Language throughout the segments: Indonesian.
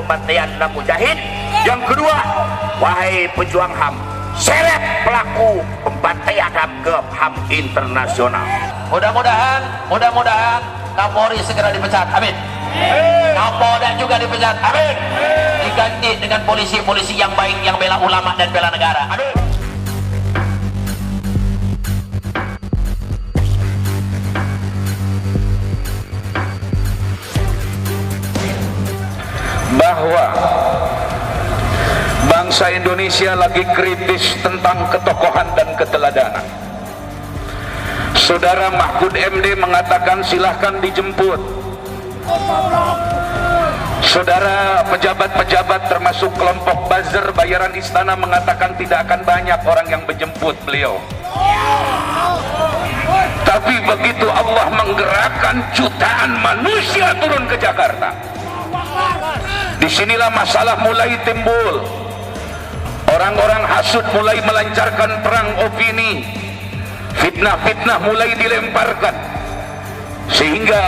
pembantaian enam mujahid. Yang kedua, wahai pejuang HAM, seret pelaku pembantaian HAM ke HAM internasional. Mudah-mudahan Kapolri segera dipecat, amin. Kapolda juga dipecat, amin. Diganti dengan polisi-polisi yang baik, yang bela ulama dan bela negara, amin. Bahwa bangsa Indonesia lagi kritis tentang ketokohan dan keteladanan. Saudara Mahfud MD mengatakan silahkan dijemput. Saudara pejabat-pejabat termasuk kelompok buzzer bayaran istana mengatakan tidak akan banyak orang yang menjemput beliau. Tapi begitu Allah menggerakkan jutaan manusia turun ke Jakarta, disinilah masalah mulai timbul. Orang-orang hasud mulai melancarkan perang opini, fitnah-fitnah mulai dilemparkan, sehingga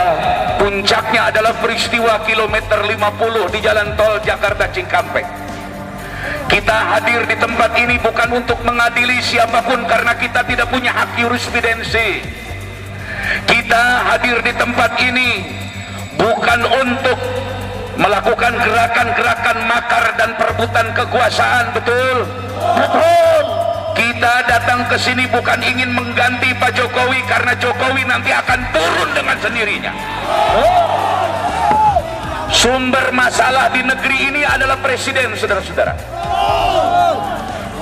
puncaknya adalah peristiwa kilometer 50 di jalan tol Jakarta Cikampek. Kita hadir di tempat ini bukan untuk mengadili siapapun karena kita tidak punya hak jurisprudensi. Kita hadir di tempat ini bukan untuk melakukan gerakan-gerakan makar dan perebutan kekuasaan, betul? Betul. Kita datang ke sini bukan ingin mengganti Pak Jokowi karena Jokowi nanti akan turun dengan sendirinya. Sumber masalah di negeri ini adalah presiden, saudara-saudara.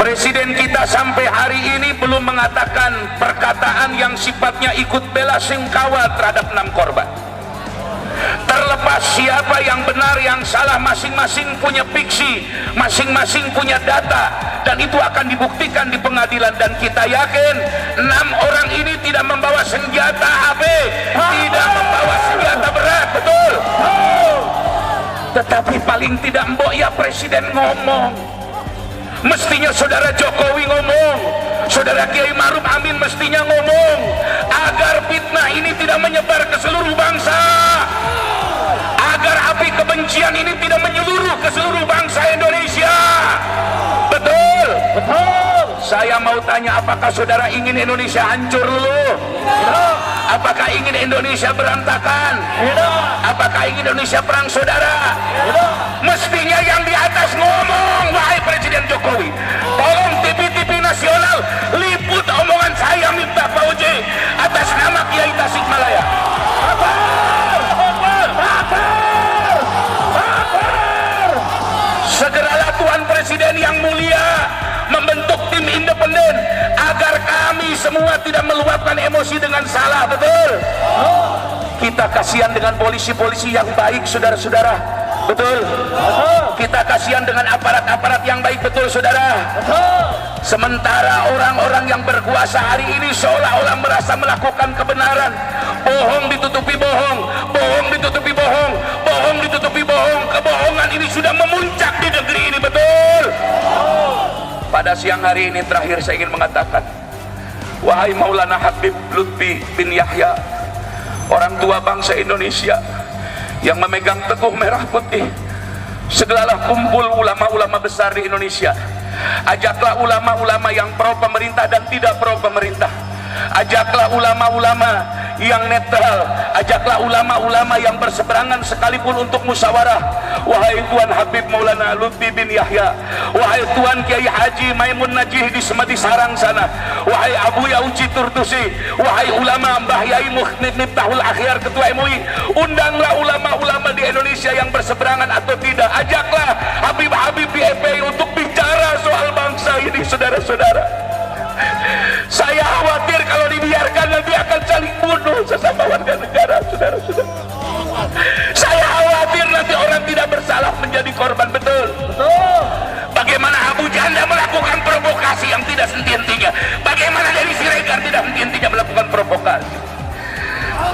Presiden kita sampai hari ini belum mengatakan perkataan yang sifatnya ikut bela sungkawa terhadap 6 korban. Terlepas siapa yang benar yang salah, masing-masing punya fiksi, masing-masing punya data, dan itu akan dibuktikan di pengadilan. Dan kita yakin 6 orang ini tidak membawa senjata HP, tidak membawa senjata berat, betul? Tetapi paling tidak mbok ya presiden ngomong. Mestinya saudara Jokowi ngomong, saudara Kiai Maruf Amin mestinya ngomong, agar fitnah ini tidak menyebar ke seluruh bangsa, agar api kebencian ini tidak menyeluruh ke seluruh bangsa Indonesia. Betul? Betul. Saya mau tanya, apakah saudara ingin Indonesia hancur dulu? Apakah ingin Indonesia berantakan? Apakah ingin Indonesia perang saudara? Mestinya yang di atas ngomong, wahai Presiden Jokowi. Tolong TV-TV nasional liput omongan saya Miftah Fauzi atas nama Kiai Tasikmalaya. Segeralah Tuan Presiden yang mulia membentuk tim independen agar kami semua tidak meluapkan emosi dengan salah, betul? Kita kasihan dengan polisi-polisi yang baik, saudara-saudara, betul? Kita kasihan dengan aparat-aparat yang baik, betul saudara? Sementara orang-orang yang berkuasa hari ini seolah-olah merasa melakukan kebenaran, bohong ditutupi bohong, bohong ditutupi bohong, bohong ditutupi bohong. Kebohongan ini sudah memuncak di negeri ini, betul? Pada siang hari ini terakhir saya ingin mengatakan, wahai Maulana Habib Lutfi bin Yahya, orang tua bangsa Indonesia yang memegang teguh merah putih, segeralah kumpul ulama-ulama besar di Indonesia. Ajaklah ulama-ulama yang pro pemerintah dan tidak pro pemerintah. Ajaklah ulama-ulama yang netral, ajaklah ulama-ulama yang berseberangan sekalipun untuk musyawarah. Wahai Tuan Habib Maulana Lutfi bin Yahya, wahai Tuan Kiai Haji Maimun Najih di Semedi Sarang sana, wahai Abu Yauci Turtusi, wahai ulama Mbah Yai Miftahul Akhyar Ketua MUI, undanglah ulama-ulama di Indonesia yang berseberangan atau tidak. Ajaklah Habib-habib di FPI untuk bicara soal bangsa ini, saudara-saudara. Saya khawatir kalau dibiarkan nanti akan saling bunuh sesama warga negara, saudara-saudara. Saya khawatir nanti orang tidak bersalah menjadi korban, betul? Betul. Bagaimana Abu Janda melakukan provokasi yang tidak henti-hentinya? Bagaimana dari Siregar tidak henti-hentinya melakukan provokasi?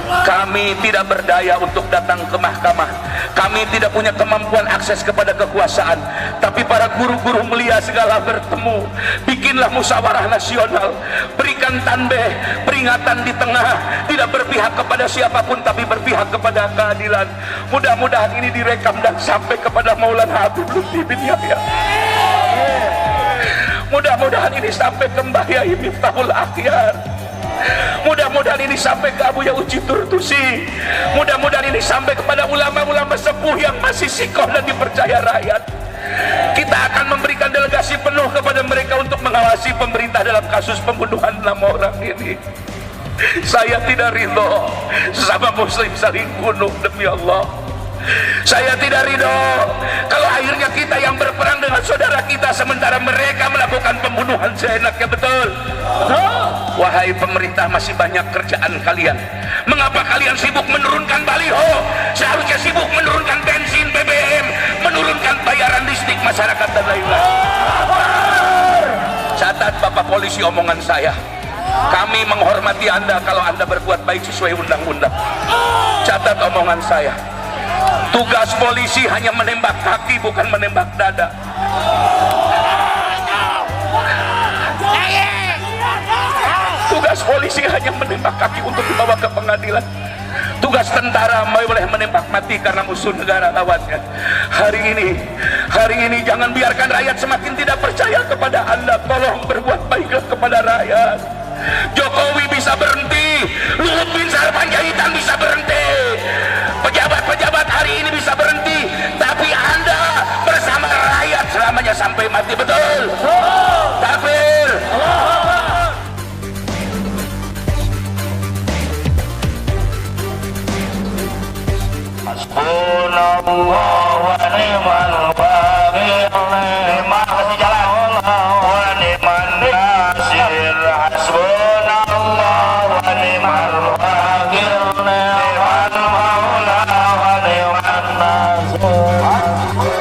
Kami tidak berdaya untuk datang ke mahkamah, kami tidak punya kemampuan akses kepada kekuasaan, tapi para guru-guru mulia segala bertemu, bikinlah musyawarah nasional, berikan tanbih, peringatan di tengah, tidak berpihak kepada siapapun tapi berpihak kepada keadilan. Mudah-mudahan ini direkam dan sampai kepada Maulana Habib Lutfi bin Yahya. Mudah-mudahan ini sampai ke Mbah Yai Miftahul Akhyar. Mudah-mudahan ini sampai ke Abu Yauji Turtusi. Mudah-mudahan ini sampai kepada ulama-ulama sepuh yang masih sikoh dan dipercaya rakyat. Kita akan memberikan delegasi penuh kepada mereka untuk mengawasi pemerintah dalam kasus pembunuhan 6 orang ini. Saya tidak ridho sesama muslim saling bunuh, demi Allah. Saya tidak ridho kalau akhirnya kita yang berperang dengan saudara kita sementara mereka melakukan pembunuhan seenaknya, betul? Wahai pemerintah, masih banyak kerjaan kalian. Mengapa kalian sibuk menurunkan baliho? Seharusnya sibuk menurunkan bensin, BBM, menurunkan bayaran listrik masyarakat dan lain-lain. Catat Bapak Polisi omongan saya. Kami menghormati Anda kalau Anda berbuat baik sesuai undang-undang. Catat omongan saya. Tugas polisi hanya menembak kaki, bukan menembak dada. Tugas polisi hanya menembak kaki untuk dibawa ke pengadilan. Tugas tentara boleh menembak mati karena musuh negara lawannya. Hari ini jangan biarkan rakyat semakin tidak percaya kepada Anda. Tolong berbuat baiklah kepada rakyat. Jokowi bisa berhenti, Luhut bin Sarpanjaitan bisa berhenti, pejabat-pejabat hari ini bisa berhenti, tapi Anda bersama rakyat selamanya sampai mati, betul? Takbir. Hasbunallah wa ni'mal wakil, ni'mal kasih jalan, wa ni'man nasir. Hasbunallah wa ni'mal wakil, ni'mal maula wa ni'man nasir.